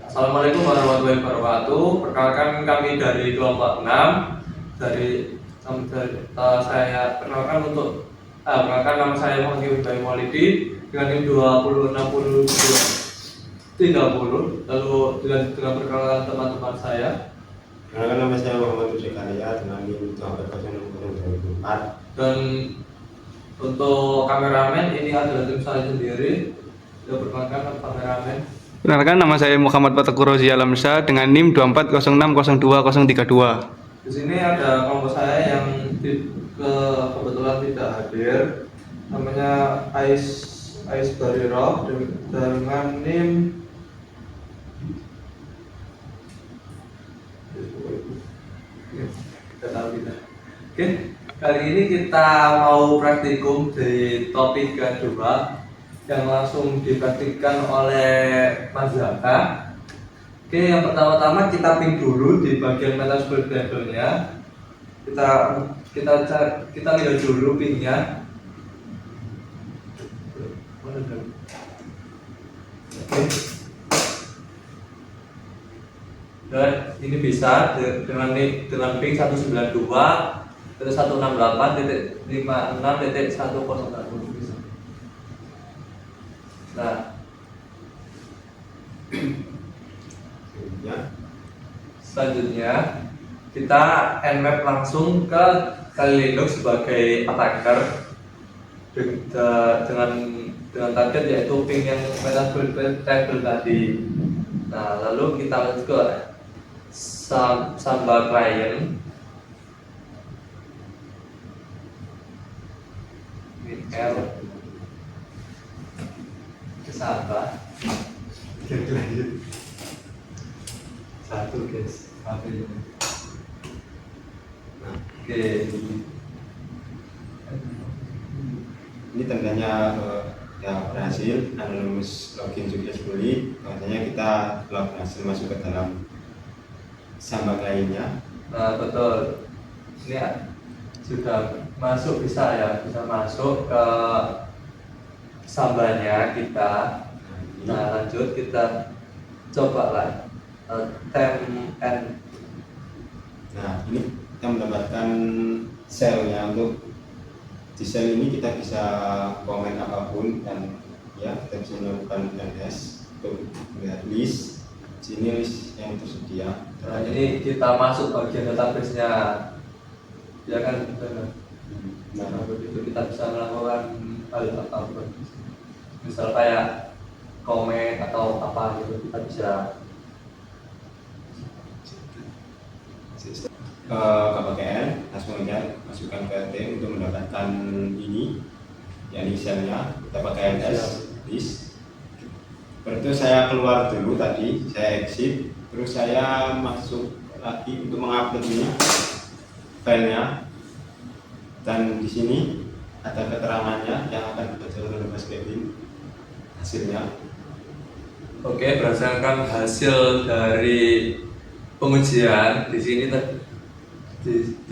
Assalamualaikum warahmatullahi wabarakatuh. Perkenalkan kami dari kelompok 6 saya perkenalkan perkenalkan nama saya Muhammad Ibrahim Maulidi dengan NIM 206030. Lalu dengan perkenalkan teman-teman saya. Perkenalkan nama saya Muhammad Zakaria dengan NIM 206024. Dan untuk kameramen ini adalah tim saya sendiri. Perkenalkan kameramen. Perkenalkan, nama saya Muhammad Fatakuro Rozi Alamsyah dengan NIM 240602032. Di sini ada kelompok saya yang kebetulan tidak hadir, namanya Ais Bariro dengan NIM Oke, kali ini kita mau praktikum di topik kedua yang langsung dipraktikkan oleh Mas Zaka. Oke, yang pertama-tama kita ping dulu di bagian metasphere table-nya. Kita lihat dulu pingnya. Oke. Dan ini bisa dengan ping 192.168.56.101 bisa. Nah, selanjutnya kita nmap langsung ke Kali Linux sebagai attacker dengan target yaitu ping yang metasphere table tadi. Nah, lalu kita lanjut ke Samba client. L ke Samba. Satu guys, oke. Ini tandanya ya berhasil anonymous login successfully. Makanya kita berhasil masuk ke dalam Samba lainnya. Nah, betul. Ini ya, sudah masuk, bisa masuk ke Sambanya kita. Nah, lanjut kita coba lah tem n. Nah, ini kita mendapatkan selnya. Untuk di sel ini kita bisa komen apapun dan ya kita bisa melakukan ls untuk melihat list. Sini list yang tersedia. Nah, ini kita masuk bagian database-nya, ya kan? Nah, begitu kita bisa melakukan hal apapun, misal kayak komen atau apa gitu, kita bisa KPKN langsung aja masukkan ke T untuk mendapatkan ini, yakni selnya. Kita pakai ls list. Berarti saya keluar dulu tadi, saya exit, terus saya masuk lagi untuk mengupload ini filenya, dan di sini ada keterangannya yang akan dibaca oleh Mas Kevin hasilnya. Oke, berdasarkan hasil dari pengujian di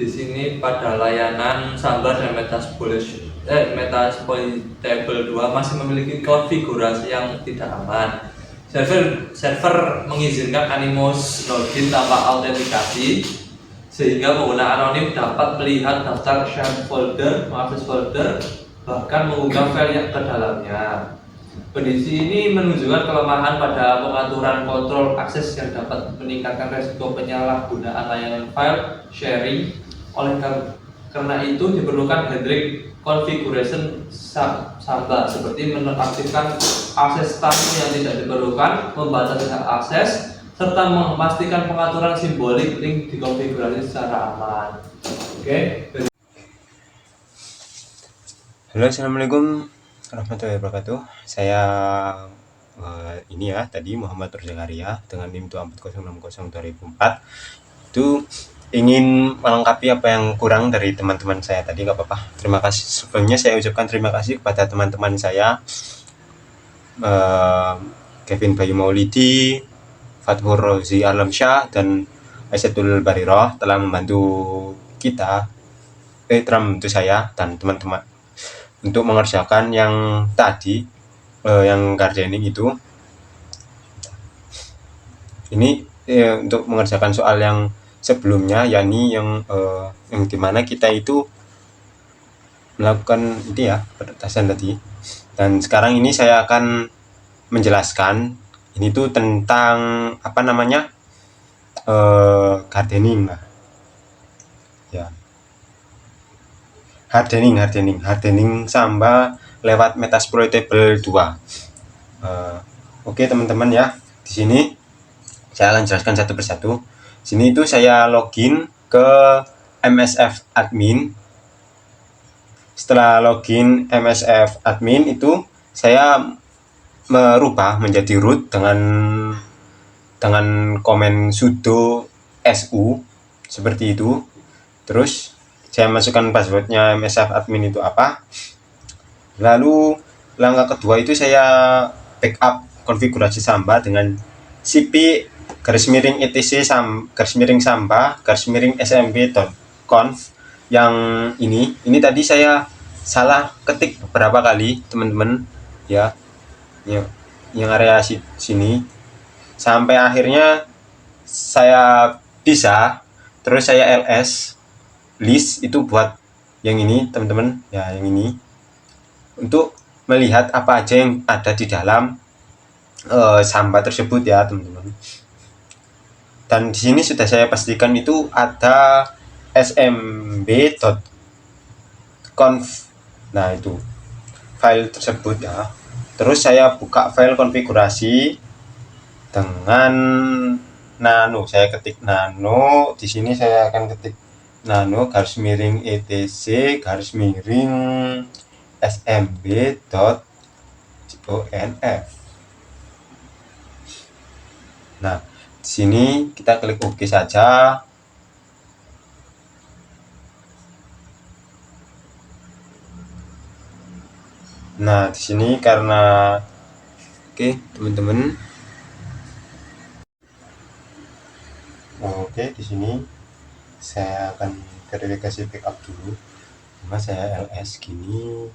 sini pada layanan Samba dan Metasploit Table 2 masih memiliki konfigurasi yang tidak aman. Server mengizinkan anonymous login tanpa autentikasi, sehingga pengguna anonim dapat melihat daftar shared folder, akses folder, bahkan mengunggah file yang ke dalamnya. Kondisi ini menunjukkan kelemahan pada pengaturan kontrol akses yang dapat meningkatkan resiko penyalahgunaan layanan file sharing. Karena itu diperlukan handling configuration Samba, seperti menonaktifkan akses tamu yang tidak diperlukan, membatasi hak akses, serta memastikan pengaturan simbolik link dikonfigurasi secara aman. Oke. Halo, assalamualaikum warahmatullahi wabarakatuh. Saya ini ya tadi Muhammad Zakaria dengan NIM 240602004 itu ingin melengkapi apa yang kurang dari teman-teman saya tadi. Gak apa-apa, terima kasih. Sebelumnya saya ucapkan terima kasih kepada teman-teman saya, Kevin Bayu Maulidi, Fathur Rozi Alamsyah, dan Aisyadul Bariroh telah membantu kita, telah membantu saya dan teman-teman untuk mengerjakan yang tadi, yang gardening itu. Ini untuk mengerjakan soal yang sebelumnya, yakni yang dimana kita itu melakukan itu ya, peretasan tadi. Dan sekarang ini saya akan menjelaskan ini tuh tentang apa namanya, gardening lah ya, hardening Samba lewat Metasploitable 2. Oke teman-teman ya, di sini saya akan jelaskan satu persatu. Sini itu saya login ke MSF admin. Setelah login MSF admin itu saya merubah menjadi root dengan komen sudo su seperti itu. Terus saya masukkan passwordnya MSF admin itu apa. Lalu langkah kedua itu saya backup konfigurasi Samba dengan cp /etc /samba smb.conf yang ini tadi saya salah ketik beberapa kali teman-teman ya, yang area sini sampai akhirnya saya bisa. Terus saya list itu buat yang ini teman-teman ya, yang ini untuk melihat apa aja yang ada di dalam Samba tersebut ya teman-teman. Dan di sini sudah saya pastikan itu ada smb.conf. Nah, itu file tersebut ya. Terus saya buka file konfigurasi dengan nano. Saya ketik nano. Di sini saya akan ketik nano /etc /smb.conf. Nah, di sini kita klik OK saja. Nah, di sini karena oke, teman-teman. Oke, di sini saya akan verifikasi backup dulu. Cuma saya ls gini.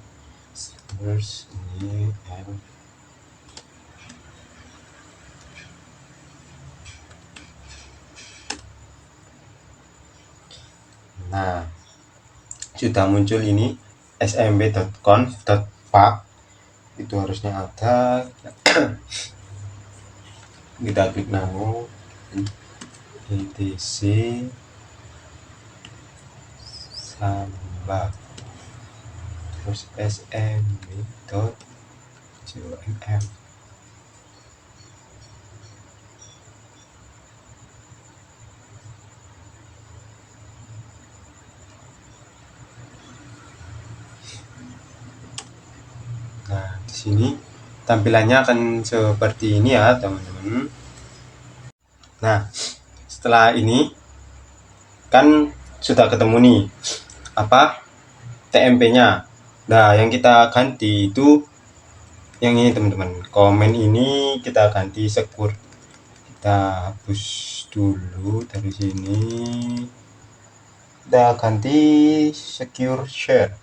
Terus ini nah, sudah muncul ini smb.conf.pak, itu harusnya ada. Kita klik nano etc Samba terus smb.conf. Nah, di sini tampilannya akan seperti ini ya, teman-teman. Nah, setelah ini kan sudah ketemu nih apa TMP-nya. Nah, yang kita ganti itu yang ini, teman-teman. Komen ini kita ganti secure. Kita hapus dulu dari sini. Kita ganti secure share.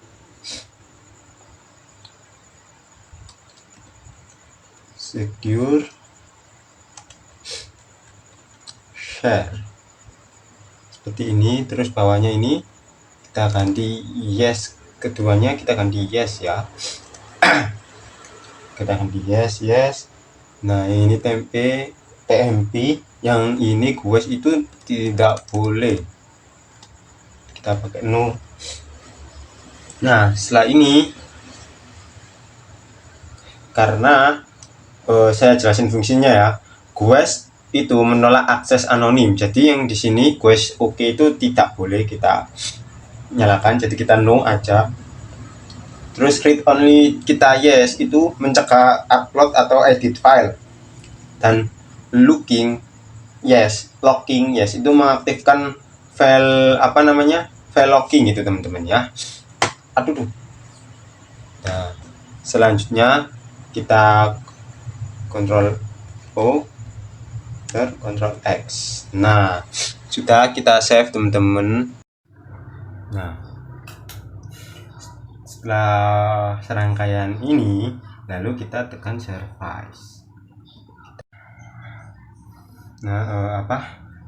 Secure share seperti ini. Terus bawahnya ini kita ganti yes, keduanya kita ganti yes ya. Kita ganti yes. Nah, ini TMP yang ini guys itu tidak boleh, kita pakai no. Nah, setelah ini karena saya jelasin fungsinya ya. Guys itu menolak akses anonim. Jadi yang di sini guys oke itu tidak boleh kita nyalakan. Jadi kita no aja. Terus read only kita yes itu mencegah upload atau edit file. Dan locking yes itu mengaktifkan file apa namanya? File locking itu teman-teman ya. Aduh. Nah, selanjutnya kita Ctrl O dan Ctrl X. Nah, sudah kita save teman-teman. Nah, setelah serangkaian ini lalu kita tekan service. Nah,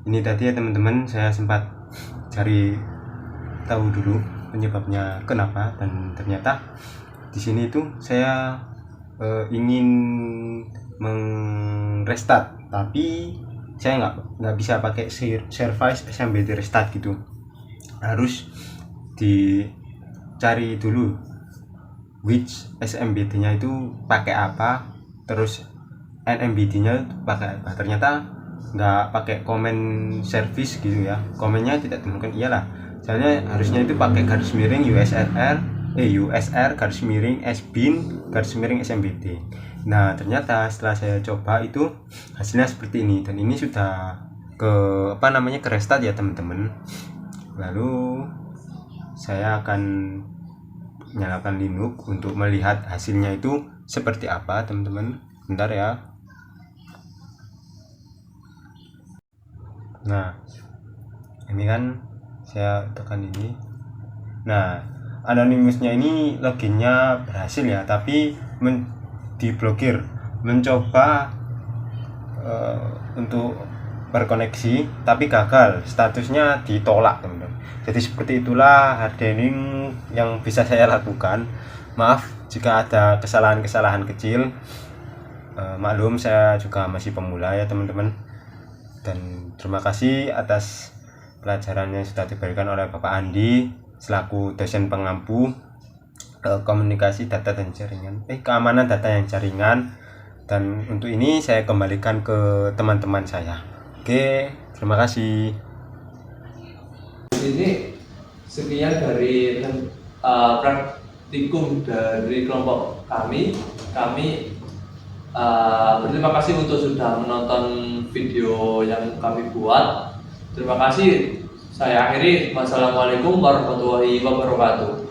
ini tadi ya teman-teman, saya sempat cari tahu dulu penyebabnya kenapa, dan ternyata di sini itu saya ingin restart, tapi saya nggak bisa pakai service SMBT restart gitu, harus dicari dulu which SMBT-nya itu pakai apa, terus NMBT-nya pakai apa. Ternyata nggak pakai komen service gitu ya, komennya tidak temukan. Iyalah, soalnya harusnya itu pakai garis miring USR garis miring SBIN garis miring SMBT. Nah, ternyata setelah saya coba itu hasilnya seperti ini, dan ini sudah ke ke restart ya teman-teman. Lalu saya akan nyalakan Linux untuk melihat hasilnya itu seperti apa teman-teman. Bentar ya. Nah, ini kan saya tekan ini. Nah, anonimusnya ini loginnya berhasil ya, tapi diblokir. Mencoba untuk berkoneksi tapi gagal, statusnya ditolak teman-teman. Jadi seperti itulah hardening yang bisa saya lakukan. Maaf jika ada kesalahan-kesalahan kecil, maklum saya juga masih pemula ya teman-teman. Dan terima kasih atas pelajaran yang sudah diberikan oleh Bapak Andi selaku dosen pengampu komunikasi data dan jaringan, keamanan data yang jaringan. Dan untuk ini saya kembalikan ke teman-teman saya. Oke, terima kasih. Ini sekian dari praktikum dari kelompok kami. Berterima kasih untuk sudah menonton video yang kami buat. Terima kasih. Saya akhiri. Wassalamualaikum warahmatullahi wabarakatuh.